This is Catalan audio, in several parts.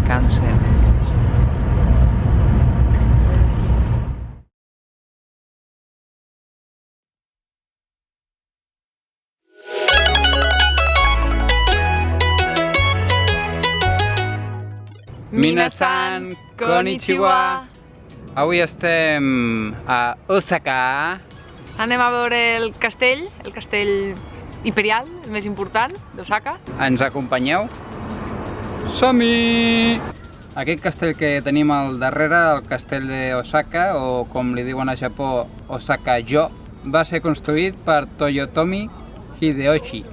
Shinkansen. Minasan, konnichiwa! Avui estem a Osaka. Anem a veure el castell imperial, el més important d'Osaka. Ens acompanyeu? Som-hi! Aquest castell que tenim al darrere, el castell d'Osaka, o com li diuen a Japó, Osaka-jo, va ser construït per Toyotomi Hideyoshi.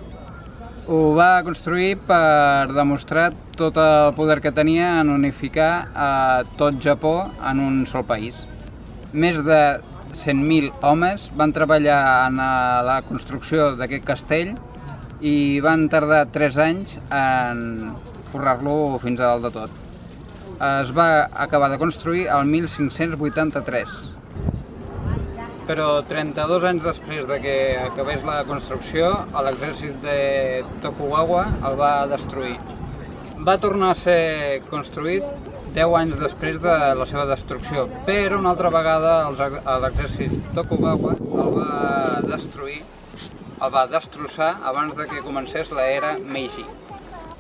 Ho va construir per demostrar tot el poder que tenia en unificar a tot Japó en un sol país. Més de 100.000 homes van treballar en la construcció d'aquest castell i van tardar 3 anys en forrar-lo fins a dalt de tot. Es va acabar de construir el 1583. Però 32 anys després de que acabés la construcció, l'exèrcit de Tokugawa el va destruir. Va tornar a ser construït 10 anys després de la seva destrucció, però una altra vegada l'exèrcit Tokugawa el va destruir, el va destrossar abans de que comencés l'era Meiji.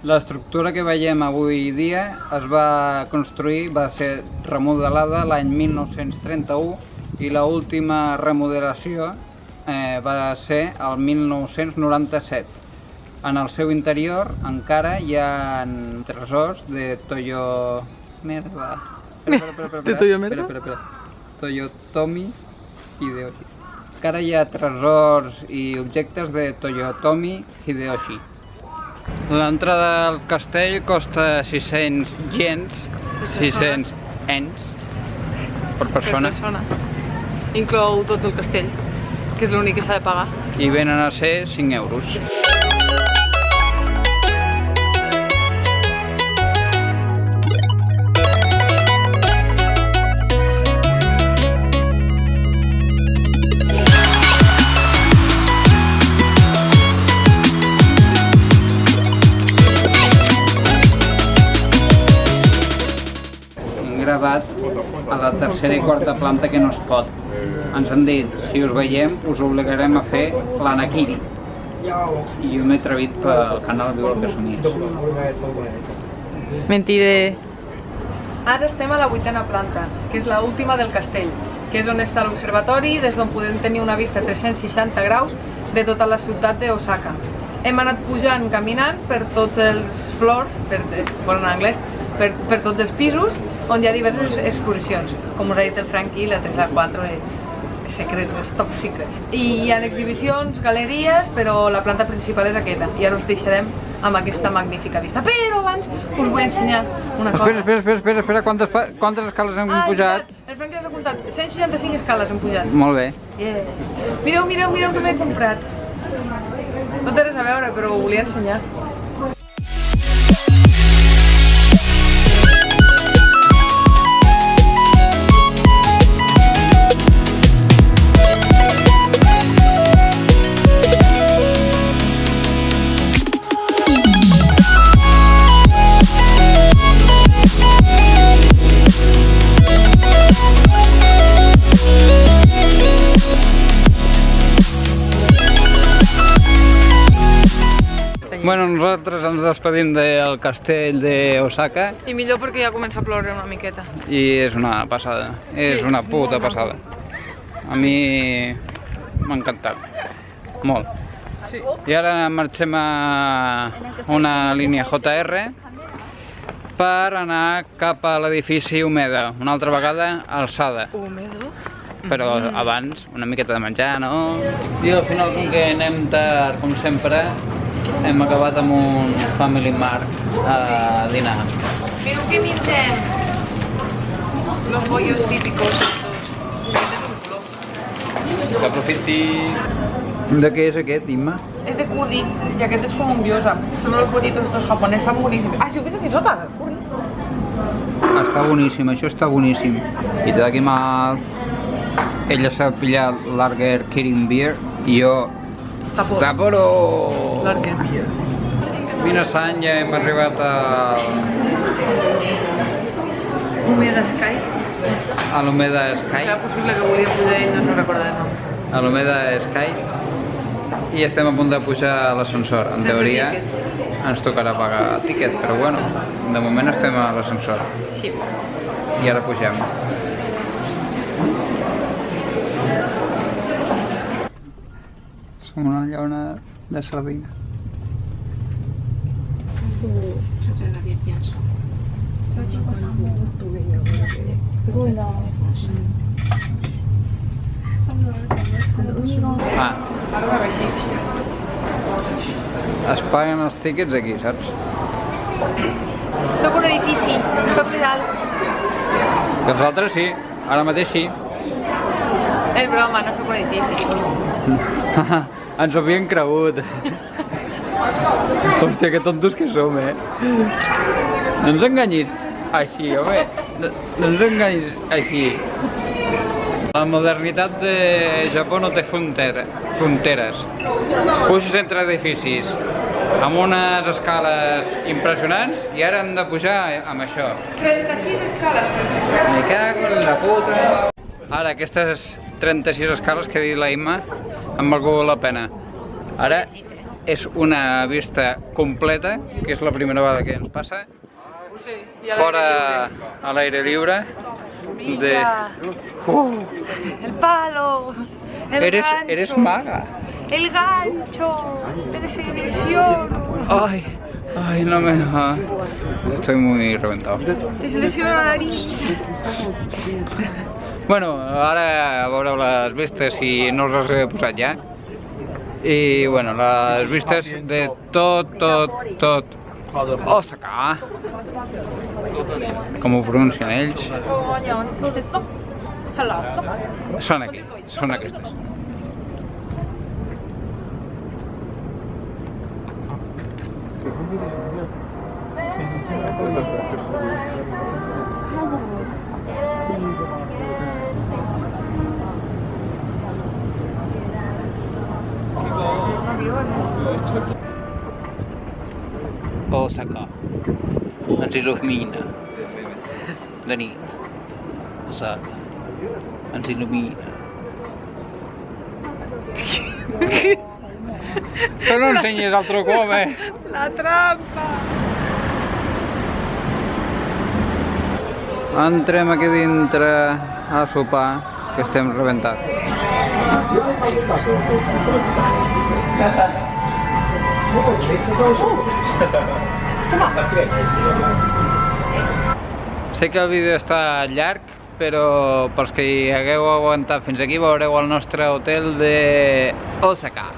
L'estructura que veiem avui dia es va construir, va ser remodelada l'any 1931 i l'última remodelació va ser el 1997. En el seu interior encara hi ha tresors de Toyotomi Hideyoshi. Encara hi ha tresors i objectes de Toyotomi Hideyoshi. L'entrada al castell costa 600 yens, 600 ens per persona. Inclou tot el castell, que és l'únic que s'ha de pagar. I venen a ser 5 euros. Gravat a la tercera i quarta planta que no es pot. Ens han dit, si us veiem, us obligarem a fer l'anakiri. I jo m'he atrevit pel canal Viu el que somies. Mentida. Ara estem a la 8a planta, que és l'última del castell, que és on està l'observatori, des d'on podem tenir una vista 360 graus de tota la ciutat d'Osaka. Hem anat pujant, caminant per tots els floors, en anglès, per tots els pisos, on hi ha diverses exposicions. Com us ha dit el Franqui, la 3 a 4 és secret, és top secret. I hi ha exhibicions, galeries, però la planta principal és aquesta. I ara us deixarem amb aquesta magnífica vista. Però abans us vull ensenyar una cosa. Espera, quantes escales hem pujat? El Franqui les ha comptat, 165 escales hem pujat. Molt bé. Mireu que m'he comprat. No té res a veure, però ho volia ensenyar. Bueno, nosaltres ens despedim del castell d'Osaka. I millor perquè ja comença a ploure una miqueta. I és una passada, és una puta passada. A mi m'ha encantat, molt. I ara marxem a una línia JR per anar cap a l'edifici Umeda, una altra vegada alçada. Umedo? Però abans una miqueta de menjar, no? I al final, com que anem tard, com sempre, hem acabat amb un Family Mart a dinar. Mireu que vindem! Los bollos típicos. Que aprofiti... De què és aquest, Imma? És de curry, i aquest és com un gyoza. Són los bollitos estos japoneses, estan boníssims. Ah, si ho fes aquí sota, curry. Està boníssim, això està boníssim. Itadakimasu. Ella s'ha pillat Lager Kirin Beer i jo... Sapporo! Lager Beer. Minasan ja hem arribat Humeda Sky. a l'Humeda Sky. Era possible que volia pujar i no recordo el nom. A l'Humeda Sky. I estem a punt de pujar a l'ascensor. En teoria ens tocarà pagar tiquet, però bueno, de moment estem a l'ascensor. Sí. I ara pugem. Som una llauna de sardina. Ah, es paguen els tíquets aquí, saps? Soc un edifici, soc més alt. Que els altres sí, ara mateix sí. És broma, no soc un edifici. Ens ho havien cregut. Hòstia, que tontos que som, No ens enganyis així, home. No ens enganyis així. La modernitat de Japó no té fronteres. Puges entre edificis amb unes escales impressionants i ara hem de pujar amb això. 36 escales. Me cago en la puta. Ara, aquestes 36 escales que ha dit la Imma han valgut la pena. Ara és una vista completa, que és la primera vegada que ens passa, fora a l'aire lliure. El palo, el gancho. Eres maga. El gancho, el selecciono. Ay, no me... Estoy muy reventado. Te selecciono la nariz. Bueno, ara veureu les vistes i no us les he posat ja. I bueno, les vistes de tot Osaka. Com ho pronuncien ells? Són aquí, són aquestes. Osaka ens il·lumina de nit. Osaka ens il·lumina. Que no ensenyis el truc, home! La trampa! Entrem aquí dintre a sopar, que estem rebentats. Sé que el vídeo està llarg, però pels que hi hagueu aguantat fins aquí veureu el nostre hotel de Osaka.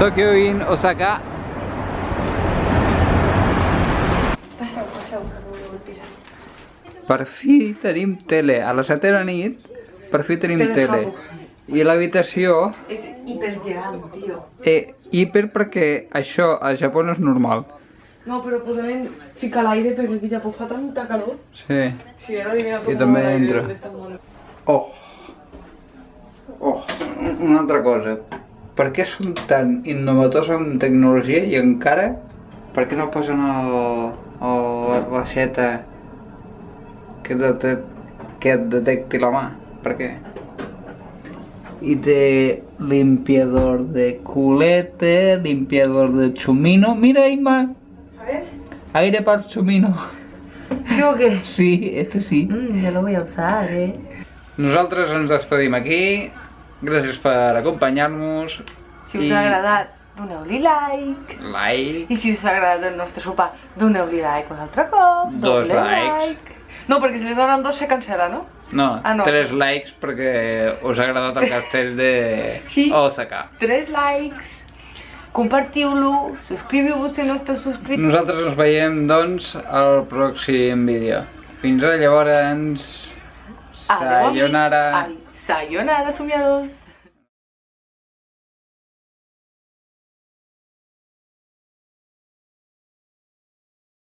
Tokyo in Osaka. Passeu, que voleu el pis. Per fi tenim tele. A les 7 de la nit, per fi tenim tele. I l'habitació... És hipergegant, tio. Hiper perquè això a Japó no és normal. No, però podem ficar l'aire perquè aquí a Japó fa tanta calor. Sí. Sí, ara diré a I també entra. Una altra cosa. Per què són tan innovadors en tecnologia i encara per què no posen l'aixeta que et detecti la mà? Per què? Y de limpiador de culete, limpiador de chumino. Mira, Ima. A ver. Aire para chumino. ¿Sí o qué? Sí, este sí. Ya lo voy a usar, Nosaltres ens despedim aquí. Gràcies per acompanyar-nos. Si us ha agradat, doneu-li like. I si us ha agradat el nostre sopar, doneu-li like un altre cop. 2 likes. No, perquè si li donen 2 se cancela, no? No, 3 likes perquè us ha agradat el castell de Osaka. 3 likes. Compartiu-lo, subscriviu-vos si no esteu subscrits. Nosaltres ens veiem, doncs, al pròxim vídeo. Fins llavors, sayonara. Sayonara, somiadors.